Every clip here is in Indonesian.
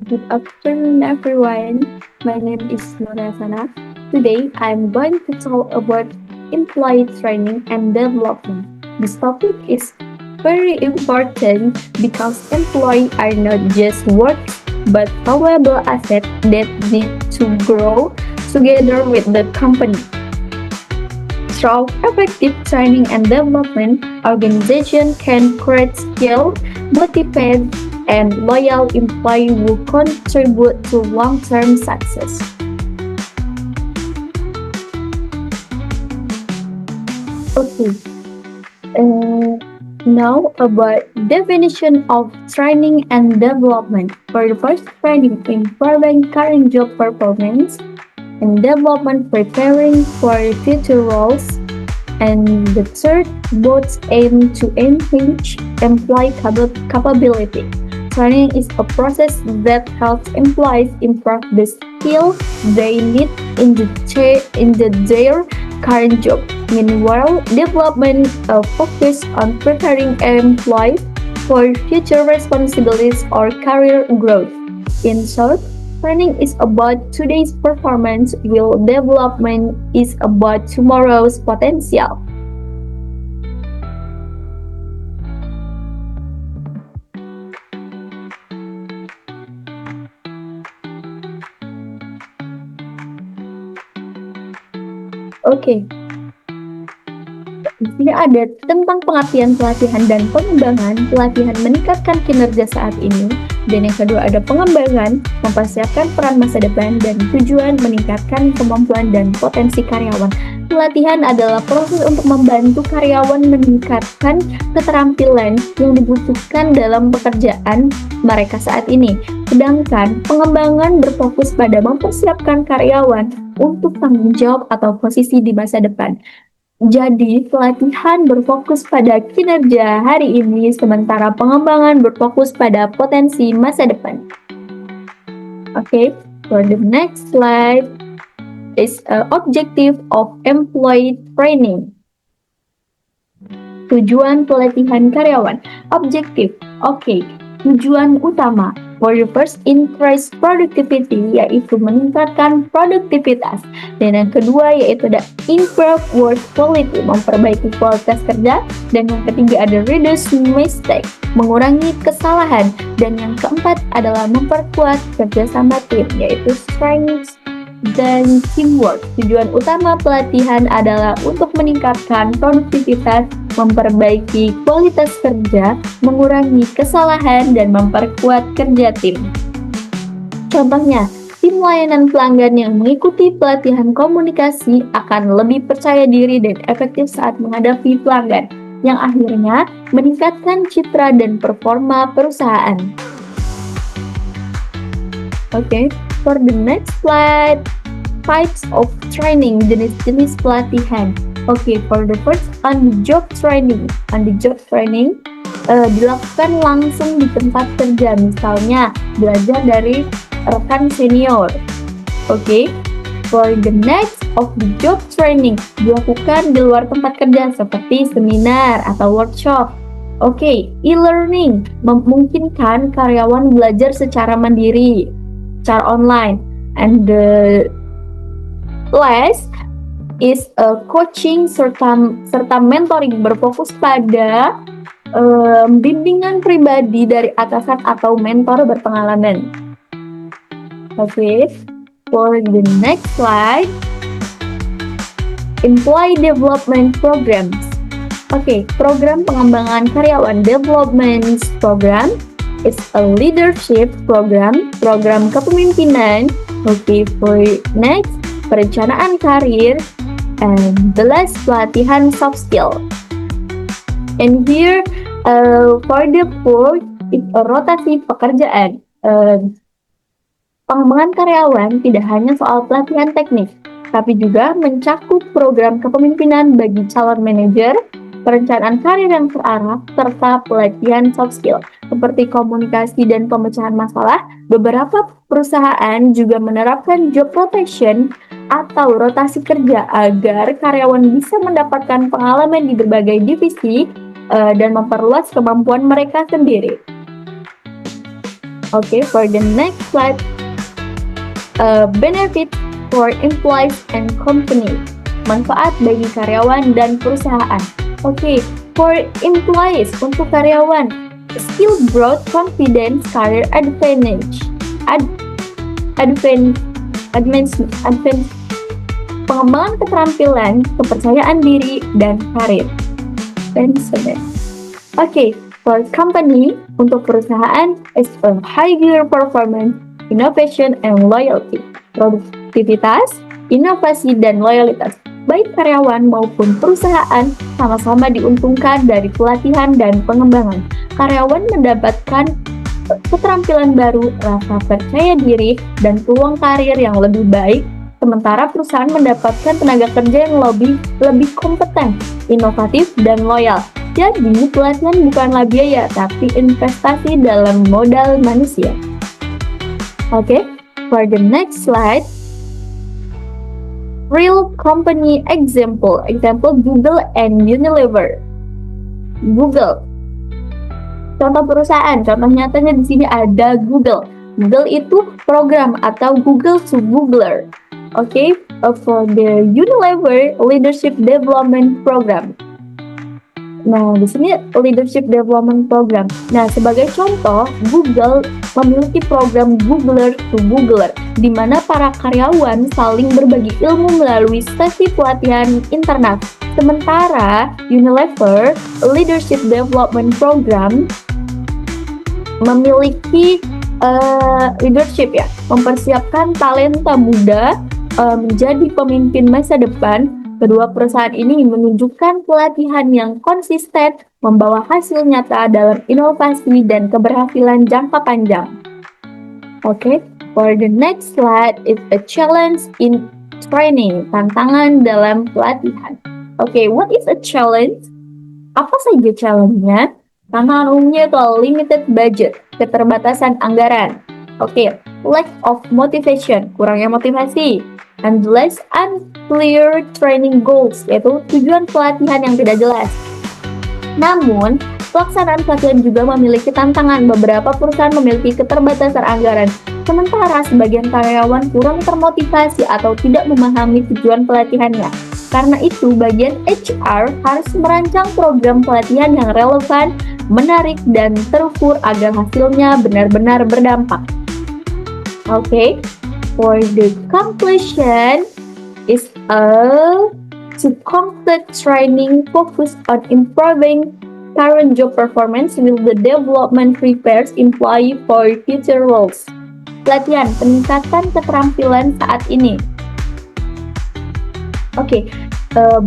Good afternoon, everyone. My name is Nurasana. Today, I'm going to talk about employee training and development. This topic is very important because employees are not just workers but valuable assets that need to grow together with the company. Through effective training and development, organization can create skilled, motivated, and loyal employees who contribute to long-term success. Okay, uh, now about definition of training and development. For the first, training improving current job performance and development preparing for future roles. And the third, both aim to enhance employee capability. Training is a process that helps employees improve the skills they need in their current job. Meanwhile, development focus on preparing employees for future responsibilities or career growth. In short, training is about today's performance, while development is about tomorrow's potential. Oke, di sini ada tentang pengertian pelatihan dan pengembangan. Pelatihan meningkatkan kinerja saat ini. Dan yang kedua ada pengembangan, mempersiapkan peran masa depan dan tujuan meningkatkan kemampuan dan potensi karyawan. Pelatihan adalah proses untuk membantu karyawan meningkatkan keterampilan yang dibutuhkan dalam pekerjaan mereka saat ini. Sedangkan pengembangan berfokus pada mempersiapkan karyawan untuk tanggung jawab atau posisi di masa depan. Jadi, pelatihan berfokus pada kinerja hari ini, sementara pengembangan berfokus pada potensi masa depan. Okay, for the next slide is objective of employee training. Tujuan pelatihan karyawan. Objektif, tujuan utama. For the first, increase productivity, yaitu meningkatkan produktivitas. Dan yang kedua yaitu ada improve work quality, memperbaiki kualitas kerja. Dan yang ketiga ada reduce mistake, mengurangi kesalahan. Dan yang keempat adalah memperkuat kerjasama tim, yaitu strength dan teamwork. Tujuan utama pelatihan adalah untuk meningkatkan produktivitas, memperbaiki kualitas kerja, mengurangi kesalahan, dan memperkuat kerja tim. Contohnya, tim layanan pelanggan yang mengikuti pelatihan komunikasi akan lebih percaya diri dan efektif saat menghadapi pelanggan, yang akhirnya meningkatkan citra dan performa perusahaan. Okay, for the next slide, types of training, jenis-jenis pelatihan. Okay, for the first, on-the-job training. On-the-job training dilakukan langsung di tempat kerja, misalnya belajar dari rekan senior. Okay, for the next, off-the-job training dilakukan di luar tempat kerja seperti seminar atau workshop. Okay, e-learning memungkinkan karyawan belajar secara mandiri, secara online. And the last is coaching serta mentoring, berfokus pada bimbingan pribadi dari atasan atau mentor berpengalaman. Okay, for the next slide, employee development programs. Okay, program pengembangan karyawan development program is a leadership program, program kepemimpinan. Okay, for next, perencanaan karir, and the last, pelatihan soft skill. And here, for the fourth, it's a rotasi pekerjaan. Pengembangan karyawan tidak hanya soal pelatihan teknik, tapi juga mencakup program kepemimpinan bagi calon manajer, perencanaan karir yang terarah, serta pelatihan soft skill seperti komunikasi dan pemecahan masalah. Beberapa perusahaan juga menerapkan job rotation atau rotasi kerja agar karyawan bisa mendapatkan pengalaman di berbagai divisi dan memperluas kemampuan mereka sendiri. Okay, for the next slide, benefit for employees and company. Manfaat bagi karyawan dan perusahaan. Okay, for employees, untuk karyawan, skill growth, confidence, career advantage, pengembangan keterampilan, kepercayaan diri, dan karir. Okay, for company, untuk perusahaan, is a higher performance, innovation, and loyalty. Produktivitas, inovasi, dan loyalitas. Baik karyawan maupun perusahaan sama-sama diuntungkan dari pelatihan dan pengembangan. Karyawan mendapatkan keterampilan baru, rasa percaya diri, dan peluang karir yang lebih baik, sementara perusahaan mendapatkan tenaga kerja yang lebih kompeten, inovatif, dan loyal. Jadi, pelatihan bukanlah biaya, tapi investasi dalam modal manusia. Okay, for the next slide, real company example Google and Unilever. Google, contoh perusahaan, contoh nyatanya di sini ada Google. Google itu program atau Google to Googler. Okay, for the Unilever Leadership Development Program. Nah, di sini Leadership Development Program. Nah, sebagai contoh, Google memiliki program Googler to Googler, di mana para karyawan saling berbagi ilmu melalui sesi pelatihan internal. Sementara Unilever Leadership Development Program memiliki leadership ya, mempersiapkan talenta muda menjadi pemimpin masa depan. Kedua perusahaan ini menunjukkan pelatihan yang konsisten, membawa hasil nyata dalam inovasi dan keberhasilan jangka panjang. Okay, for the next slide is a challenge in training, tantangan dalam pelatihan. Okay, what is a challenge? Apa saja challenge-nya? Tantangan umumnya itu limited budget, keterbatasan anggaran. Okay, lack of motivation, kurangnya motivasi. And less unclear training goals, yaitu tujuan pelatihan yang tidak jelas. Namun, pelaksanaan pelatihan juga memiliki tantangan. Beberapa perusahaan memiliki keterbatasan anggaran, sementara sebagian karyawan kurang termotivasi atau tidak memahami tujuan pelatihannya. Karena itu, bagian HR harus merancang program pelatihan yang relevan, menarik, dan terukur agar hasilnya benar-benar berdampak. Okay. For the completion is to complete training focused on improving current job performance with the development prepares employee for future roles. Pelatihan peningkatan keterampilan saat ini. Okay,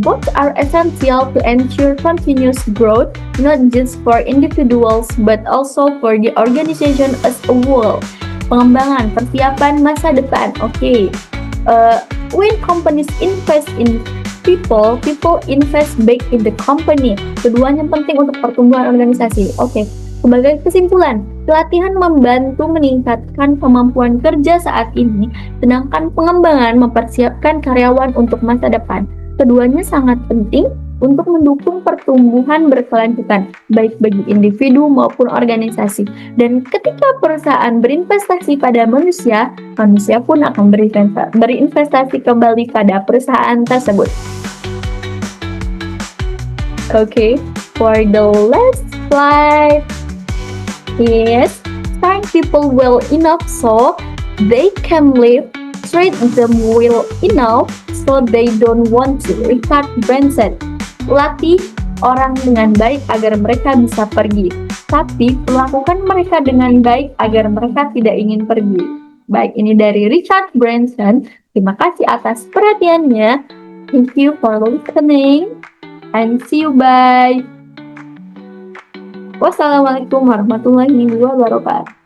both are essential to ensure continuous growth, not just for individuals but also for the organization as a whole. Pengembangan, persiapan masa depan. Okay. When companies invest in people invest back in the company. Keduanya penting untuk pertumbuhan organisasi. Okay. Sebagai kesimpulan, pelatihan membantu meningkatkan kemampuan kerja saat ini, sedangkan pengembangan mempersiapkan karyawan untuk masa depan. Keduanya sangat penting untuk mendukung pertumbuhan berkelanjutan, baik bagi individu maupun organisasi. Dan ketika perusahaan berinvestasi pada manusia, manusia pun akan berinvestasi kembali pada perusahaan tersebut. Okay, for the last slide, yes, train people well enough so they can live, treat them well enough so they don't want to. Richard Branson. Latih orang dengan baik agar mereka bisa pergi, tapi perlakukan mereka dengan baik agar mereka tidak ingin pergi. Baik, ini dari Richard Branson. Terima kasih atas perhatiannya. Thank you for listening and see you bye. Wassalamualaikum warahmatullahi wabarakatuh.